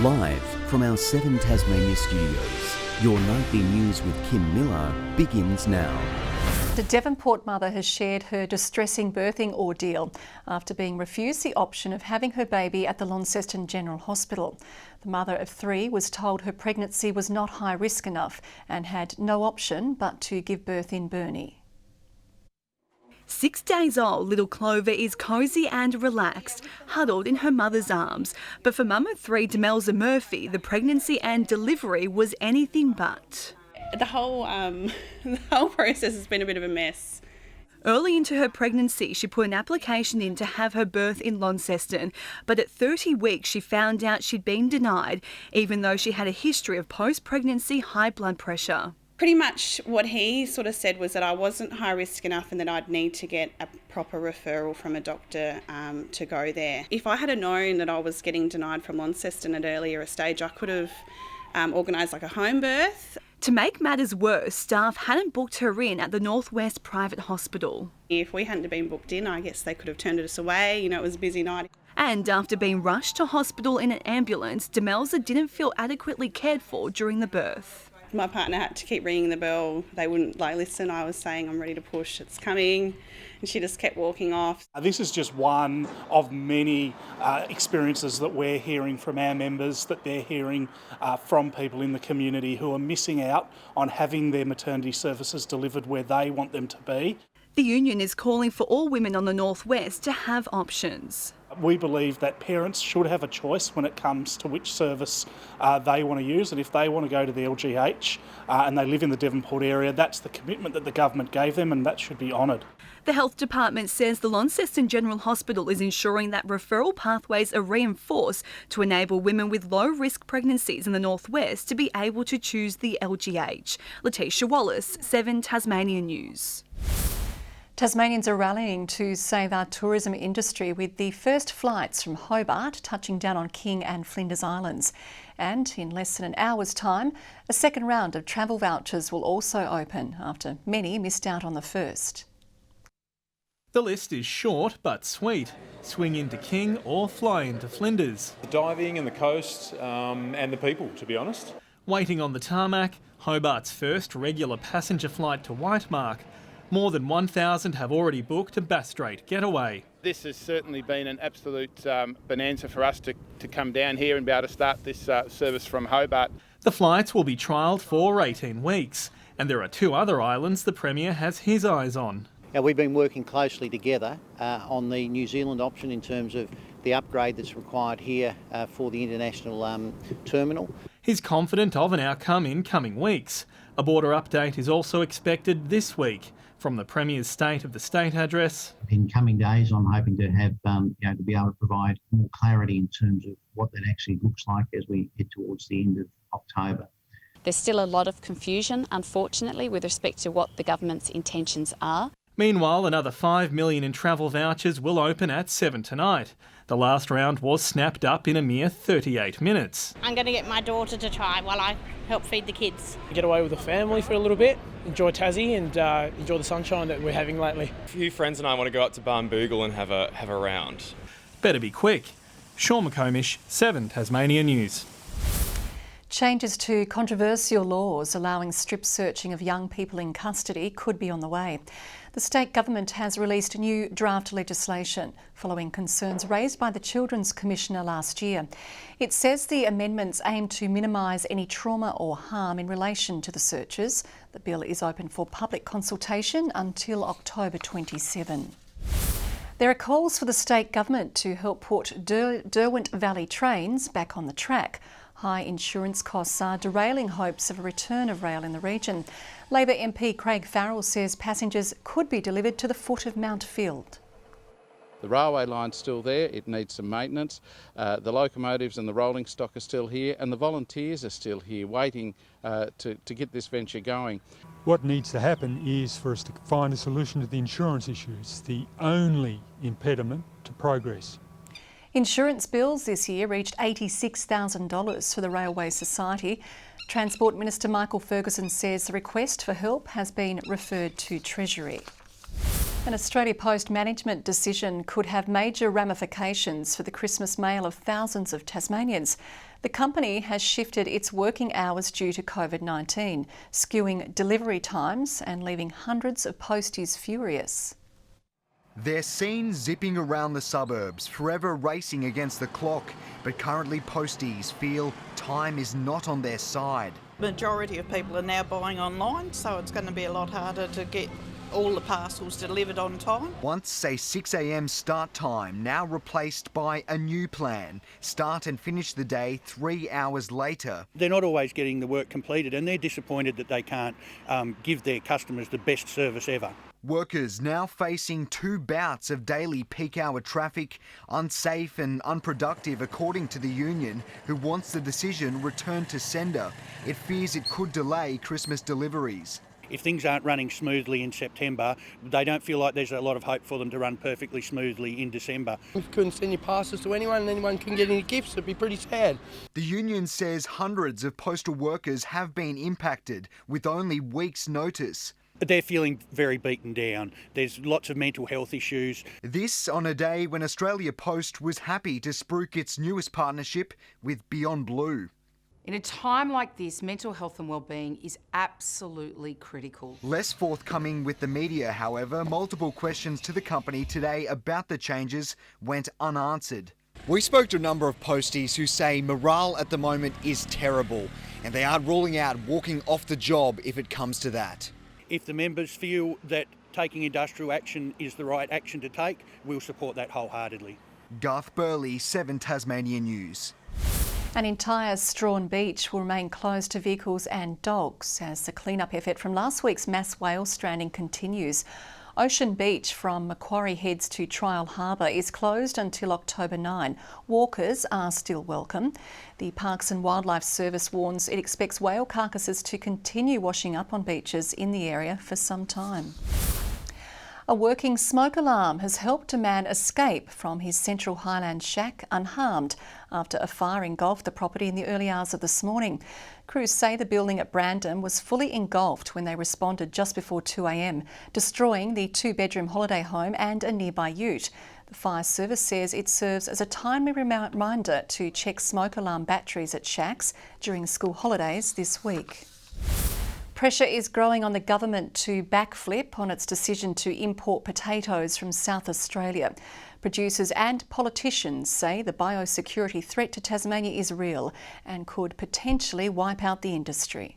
Live from our 7 Tasmania studios, your nightly news with Kim Miller begins now. The Devonport mother has shared her distressing birthing ordeal after being refused the option of having her baby at the Launceston General Hospital. The mother of 3 was told her pregnancy was not high risk enough and had no option but to give birth in Burnie. 6 days old, little Clover is cosy and relaxed, huddled in her mother's arms. But for mum of 3, DEMELZA Murphy, the pregnancy and delivery was anything but. The whole process has been a bit of a mess. Early into her pregnancy, she put an application in to have her birth in Launceston, but at 30 weeks she found out she'd been denied, even though she had a history of post-pregnancy high blood pressure. Pretty much what he sort of said was that I wasn't high risk enough and that I'd need to get a proper referral from a doctor to go there. If I had known that I was getting denied from Launceston at an earlier stage, I could have organised like a home birth. To make matters worse, staff hadn't booked her in at the Northwest Private Hospital. If we hadn't been booked in, I guess they could have turned us away. You know, it was a busy night. And after being rushed to hospital in an ambulance, DEMELZA didn't feel adequately cared for during the birth. My partner had to keep ringing the bell. They wouldn't listen. I was saying, I'm ready to push, it's coming. And she just kept walking off. This is just one of many experiences that we're hearing from our members, that they're hearing from people in the community who are missing out on having their maternity services delivered where they want them to be. The union is calling for all women on the Northwest to have options. We believe that parents should have a choice when it comes to which service they want to use, and if they want to go to the LGH and they live in the Devonport area, that's the commitment that the government gave them, and that should be honoured. The Health Department says the Launceston General Hospital is ensuring that referral pathways are reinforced to enable women with low-risk pregnancies in the Northwest to be able to choose the LGH. LETITIA, WALLACE, 7 Tasmania News. Tasmanians are rallying to save our tourism industry with the first flights from Hobart touching down on King and Flinders Islands. And in less than an hour's time, a second round of travel vouchers will also open after many missed out on the first. The list is short but sweet. Swing into King or fly into Flinders. The diving and the coast and the people, to be honest. Waiting on the tarmac, Hobart's first regular passenger flight to Whitemark. More than 1,000 have already booked a Bass Strait getaway. This has certainly been an absolute bonanza for us to come down here and be able to start this service from Hobart. The flights will be trialled for 18 weeks, and there are 2 other islands the Premier has his eyes on. Now, we've been working closely together on the New Zealand option in terms of the upgrade that's required here for the international terminal. He's confident of an outcome in coming weeks. A border update is also expected this week. From the Premier's State of the State address. In coming days, I'm hoping to have to be able to provide more clarity in terms of what that actually looks like as we head towards the end of October. There's still a lot of confusion, unfortunately, with respect to what the government's intentions are. Meanwhile, another $5 million in travel vouchers will open at 7 tonight. The last round was snapped up in a mere 38 minutes. I'm going to get my daughter to try while I help feed the kids. Get away with the family for a little bit, enjoy Tassie and enjoy the sunshine that we're having lately. A few friends and I want to go up to Barnbougle and have a round. Better be quick. Sean McComish, 7 Tasmania News. Changes to controversial laws allowing strip searching of young people in custody could be on the way. The state government has released new draft legislation following concerns raised by the Children's Commissioner last year. It says the amendments aim to minimise any trauma or harm in relation to the searches. The bill is open for public consultation until October 27. There are calls for the state government to help put Derwent Valley trains back on the track. High insurance costs are derailing hopes of a return of rail in the region. Labor MP Craig Farrell says passengers could be delivered to the foot of Mount Field. The railway line's still there, it needs some maintenance. The locomotives and the rolling stock are still here, and the volunteers are still here waiting to get this venture going. What needs to happen is for us to find a solution to the insurance issue. It's the only impediment to progress. Insurance bills this year reached $86,000 for the Railway Society. Transport Minister Michael Ferguson says the request for help has been referred to Treasury. An Australia Post management decision could have major ramifications for the Christmas mail of thousands of Tasmanians. The company has shifted its working hours due to COVID-19, skewing delivery times and leaving hundreds of posties furious. They're seen zipping around the suburbs, forever racing against the clock, but currently posties feel time is not on their side. Majority of people are now buying online, so it's going to be a lot harder to get all the parcels delivered on time. Once a 6 a.m. start time, now replaced by a new plan. Start and finish the day 3 hours later. They're not always getting the work completed and they're disappointed that they can't give their customers the best service ever. Workers now facing 2 bouts of daily peak hour traffic, unsafe and unproductive according to the union, who wants the decision returned to sender. It fears it could delay Christmas deliveries. If things aren't running smoothly in September, they don't feel like there's a lot of hope for them to run perfectly smoothly in December. If you couldn't send your parcels to anyone and anyone couldn't get any gifts, it'd be pretty sad. The union says hundreds of postal workers have been impacted with only weeks' notice. They're feeling very beaten down. There's lots of mental health issues. This on a day when Australia Post was happy to spruik its newest partnership with Beyond Blue. In a time like this, mental health and wellbeing is absolutely critical. Less forthcoming with the media, however. Multiple questions to the company today about the changes went unanswered. We spoke to a number of posties who say morale at the moment is terrible and they are ruling out walking off the job if it comes to that. If the members feel that taking industrial action is the right action to take, we'll support that wholeheartedly. Garth Burley, 7 Tasmanian News. An entire Strawn beach will remain closed to vehicles and dogs as the clean-up effort from last week's mass whale stranding continues. Ocean Beach from Macquarie Heads to Trial Harbour is closed until October 9. Walkers are still welcome. The Parks and Wildlife Service warns it expects whale carcasses to continue washing up on beaches in the area for some time. A working smoke alarm has helped a man escape from his Central Highlands shack unharmed after a fire engulfed the property in the early hours of this morning. Crews say the building at Brandon was fully engulfed when they responded just before 2 a.m, destroying the 2-bedroom holiday home and a nearby ute. The fire service says it serves as a timely reminder to check smoke alarm batteries at shacks during school holidays this week. Pressure is growing on the government to backflip on its decision to import potatoes from South Australia. Producers and politicians say the biosecurity threat to Tasmania is real and could potentially wipe out the industry.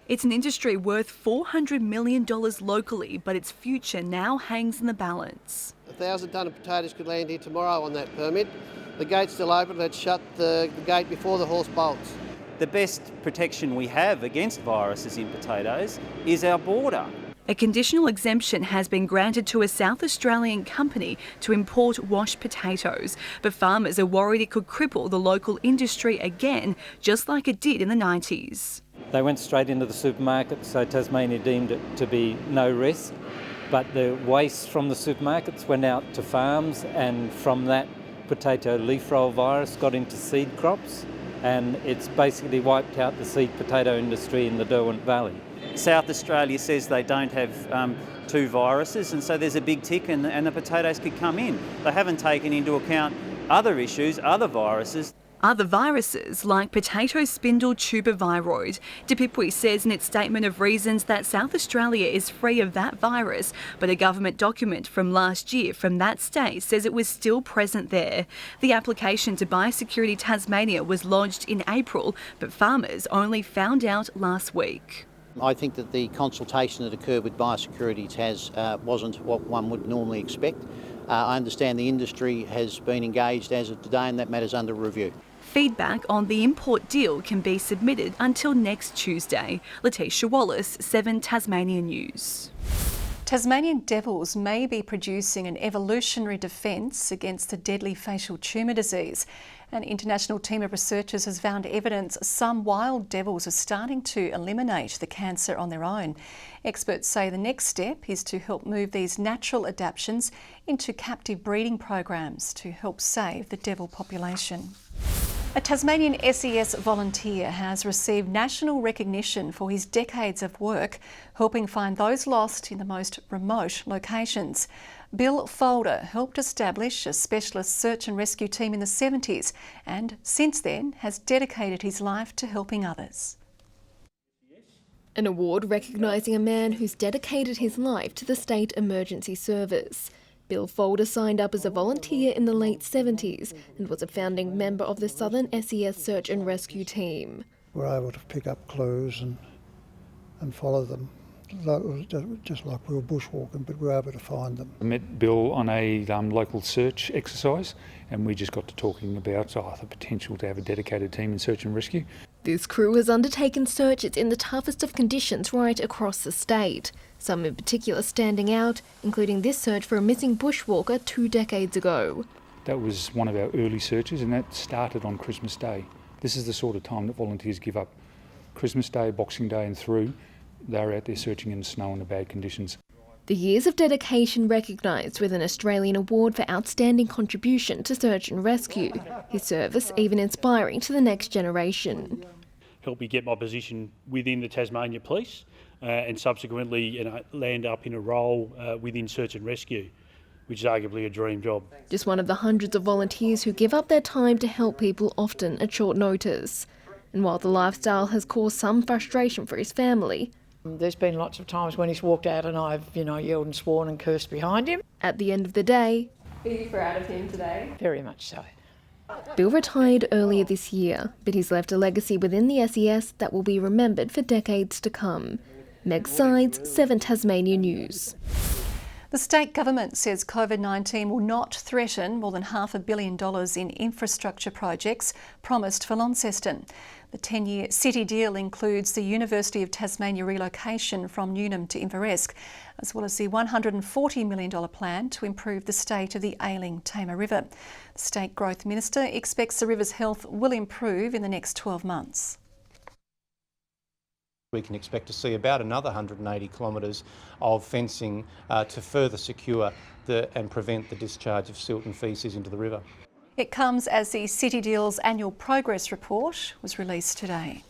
It's an industry worth $400 million locally, but its future now hangs in the balance. 1,000 tonne of potatoes could land here tomorrow on that permit. The gate's still open, let's shut the gate before the horse bolts. The best protection we have against viruses in potatoes is our border. A conditional exemption has been granted to a South Australian company to import washed potatoes, but farmers are worried it could cripple the local industry again, just like it did in the 90s. They went straight into the supermarket, so Tasmania deemed it to be no risk, but the waste from the supermarkets went out to farms, and from that potato leaf roll virus got into seed crops, and it's basically wiped out the seed potato industry in the Derwent Valley. South Australia says they don't have 2 viruses, and so there's a big tick and the potatoes could come in. They haven't taken into account other issues, other viruses. Other viruses, like potato spindle tuberviroid. DEPELZA says in its statement of reasons that South Australia is free of that virus, but a government document from last year from that state says it was still present there. The application to Biosecurity Tasmania was lodged in April, but farmers only found out last week. I think that the consultation that occurred with Biosecurity Tas wasn't what one would normally expect. I understand the industry has been engaged as of today and that matter's under review. Feedback on the import deal can be submitted until next Tuesday. LETITIA Wallace, 7 Tasmanian News. Tasmanian devils may be producing an evolutionary defence against the deadly facial tumour disease. An international team of researchers has found evidence some wild devils are starting to eliminate the cancer on their own. Experts say the next step is to help move these natural adaptations into captive breeding programs to help save the devil population. A Tasmanian SES volunteer has received national recognition for his decades of work helping find those lost in the most remote locations. Bill Folder helped establish a specialist search and rescue team in the 70s and since then has dedicated his life to helping others. An award recognising a man who's dedicated his life to the State Emergency Service. Bill Folder signed up as a volunteer in the late 70s and was a founding member of the Southern SES Search and Rescue Team. We're able to pick up clues and follow them. Just like we were bushwalking, but we were able to find them. I met Bill on a local search exercise and we just got to talking about the potential to have a dedicated team in search and rescue. This crew has undertaken searches in the toughest of conditions right across the state, some in particular standing out, including this search for a missing bushwalker 2 decades ago. That was one of our early searches and that started on Christmas Day. This is the sort of time that volunteers give up. Christmas Day, Boxing Day and through, they're out there searching in the snow in the bad conditions. The years of dedication recognised with an Australian Award for Outstanding Contribution to Search and Rescue, his service even inspiring to the next generation. Helped me get my position within the Tasmania Police and subsequently land up in a role within Search and Rescue, which is arguably a dream job. Just one of the hundreds of volunteers who give up their time to help people, often at short notice. And while the lifestyle has caused some frustration for his family, there's been lots of times when he's walked out and I've, yelled and sworn and cursed behind him. At the end of the day, are you proud of him today? Very much so. Bill retired earlier this year, but he's left a legacy within the SES that will be remembered for decades to come. Meg Sydes, 7 Tasmania News. The state government says COVID-19 will not threaten more than $500 million in infrastructure projects promised for Launceston. The 10-year city deal includes the University of Tasmania relocation from Newnham to Inveresk, as well as the $140 million plan to improve the state of the ailing Tamar River. The State Growth Minister expects the river's health will improve in the next 12 months. We can expect to see about another 180 kilometres of fencing to further secure and prevent the discharge of silt and faeces into the river. It comes as the City Deal's annual progress report was released today.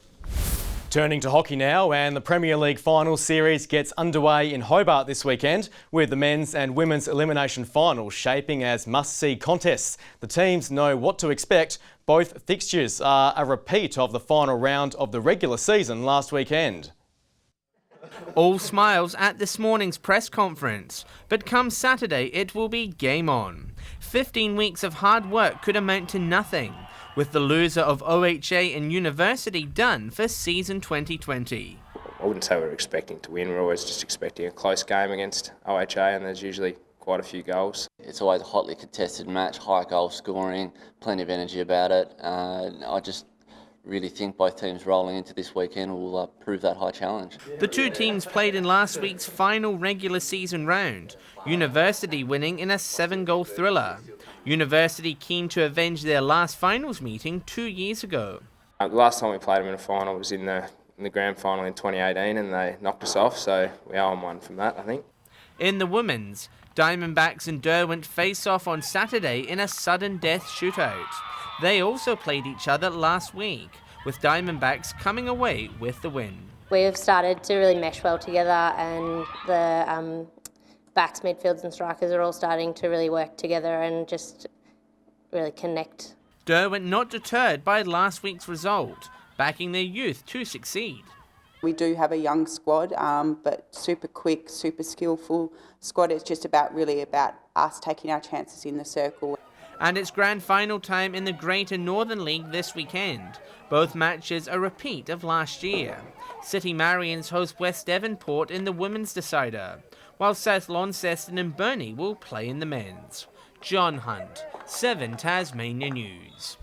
Turning to hockey now, and the Premier League final series gets underway in Hobart this weekend, with the men's and women's elimination finals shaping as must-see contests. The teams know what to expect. Both fixtures are a repeat of the final round of the regular season last weekend. All smiles at this morning's press conference, but come Saturday it will be game on. 15 weeks of hard work could amount to nothing, with the loser of OHA and University done for season 2020. I wouldn't say we're expecting to win, we're always just expecting a close game against OHA, and there's usually quite a few goals. It's always a hotly contested match, high goal scoring, plenty of energy about it. I just really think both teams rolling into this weekend will prove that high challenge. The two teams played in last week's final regular season round, University winning in a 7-goal thriller. University keen to avenge their last finals meeting 2 years ago. The last time we played them in a final was in the grand final in 2018 and they knocked us off, so we owe them one from that, I think. In the women's, Diamondbacks and Derwent face off on Saturday in a sudden death shootout. They also played each other last week, with Diamondbacks coming away with the win. We've started to really mesh well together, and the backs, midfields and strikers are all starting to really work together and just really connect. Derwent not deterred by last week's result, backing their youth to succeed. We do have a young squad, but super quick, super skillful squad. It's just really about us taking our chances in the circle. And it's grand final time in the Greater Northern League this weekend. Both matches a repeat of last year. City Marians host West Devonport in the women's decider, while South Launceston and Burnie will play in the men's. John Hunt, 7 Tasmania News.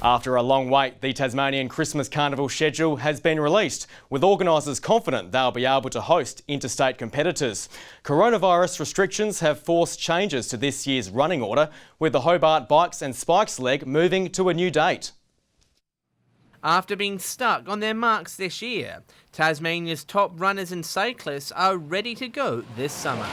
After a long wait, the Tasmanian Christmas Carnival schedule has been released, with organisers confident they'll be able to host interstate competitors. Coronavirus restrictions have forced changes to this year's running order, with the Hobart Bikes and Spikes leg moving to a new date. After being stuck on their marks this year, Tasmania's top runners and cyclists are ready to go this summer.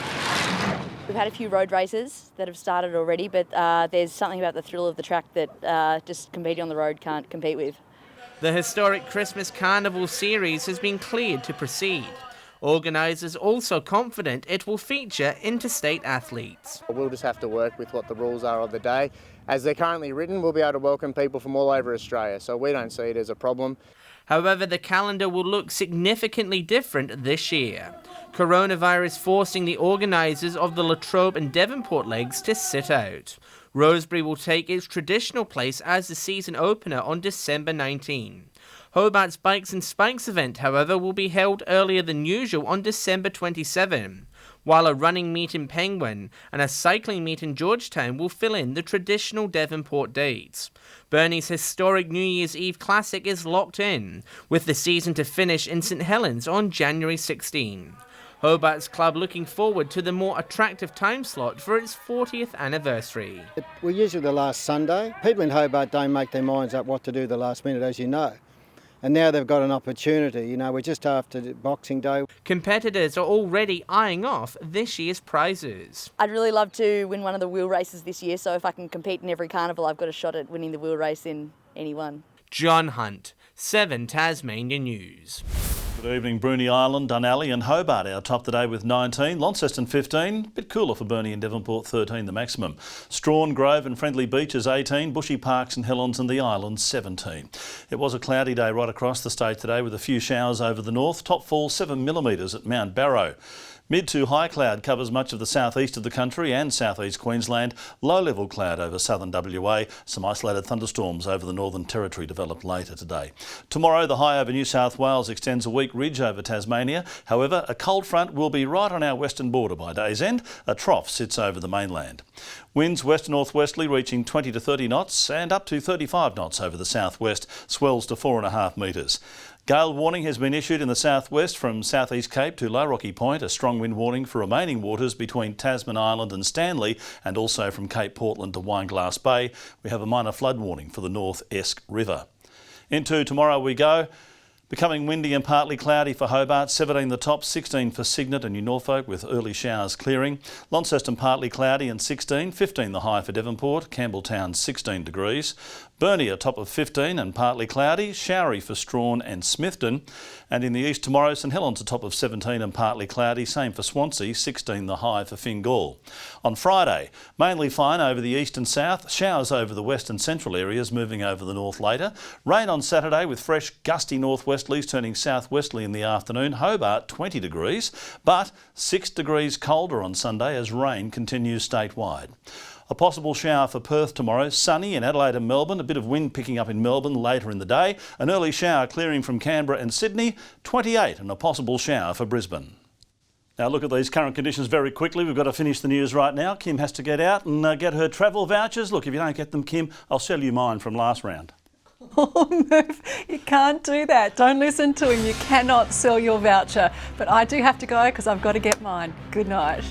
We've had a few road races that have started already, but there's something about the thrill of the track that just competing on the road can't compete with. The historic Christmas Carnival series has been cleared to proceed. Organisers also confident it will feature interstate athletes. We'll just have to work with what the rules are of the day. As they're currently written, we'll be able to welcome people from all over Australia, so we don't see it as a problem. However, the calendar will look significantly different this year. Coronavirus forcing the organisers of the Latrobe and Devonport legs to sit out. Rosebery will take its traditional place as the season opener on December 19. Hobart's Bikes and Spikes event, however, will be held earlier than usual on December 27, while a running meet in Penguin and a cycling meet in Georgetown will fill in the traditional Devonport dates. Burnie's historic New Year's Eve Classic is locked in, with the season to finish in St Helens on January 16. Hobart's club looking forward to the more attractive time slot for its 40th anniversary. We're usually the last Sunday. People in Hobart don't make their minds up what to do the last minute, as you know. And now they've got an opportunity. You know, we're just after Boxing Day. Competitors are already eyeing off this year's prizes. I'd really love to win one of the wheel races this year, so if I can compete in every carnival, I've got a shot at winning the wheel race in any one. John Hunt, 7 Tasmania News. Good evening, Bruny Island, Dunalley and Hobart our top today with 19, Launceston 15, bit cooler for Burnie and Devonport 13 the maximum. Strawn, Grove and Friendly Beaches 18, Bushy Parks and Helens and the Islands 17. It was a cloudy day right across the state today with a few showers over the north, top fall 7 millimetres at Mount Barrow. Mid to high cloud covers much of the southeast of the country and southeast Queensland. Low-level cloud over southern WA. Some isolated thunderstorms over the Northern Territory developed later today. Tomorrow, the high over New South Wales extends a weak ridge over Tasmania. However, a cold front will be right on our western border by day's end. A trough sits over the mainland. Winds west-northwesterly reaching 20 to 30 knots and up to 35 knots over the southwest. Swells to 4.5 metres. Gale warning has been issued in the southwest from Southeast Cape to Low Rocky Point, a strong wind warning for remaining waters between Tasman Island and Stanley, and also from Cape Portland to Wineglass Bay. We have a minor flood warning for the North Esk River. Into tomorrow we go. Becoming windy and partly cloudy for Hobart, 17 the top, 16 for Cygnet and New Norfolk with early showers clearing. Launceston partly cloudy and 16, 15 the high for Devonport, Campbelltown 16 degrees. Burnie a top of 15 and partly cloudy, showery for Strawn and Smithton. And in the east tomorrow, St Helens a top of 17 and partly cloudy, same for Swansea, 16 the high for Fingal. On Friday, mainly fine over the east and south, showers over the west and central areas, moving over the north later. Rain on Saturday with fresh gusty northwesterlies turning southwesterly in the afternoon. Hobart 20 degrees, but 6 degrees colder on Sunday as rain continues statewide. A possible shower for Perth tomorrow, sunny in Adelaide and Melbourne, a bit of wind picking up in Melbourne later in the day, an early shower clearing from Canberra and Sydney, 28 and a possible shower for Brisbane. Now look at these current conditions very quickly. We've got to finish the news right now. Kim has to get out and get her travel vouchers. Look, if you don't get them, Kim, I'll sell you mine from last round. Oh, Murph, you can't do that. Don't listen to him. You cannot sell your voucher. But I do have to go because I've got to get mine. Good night.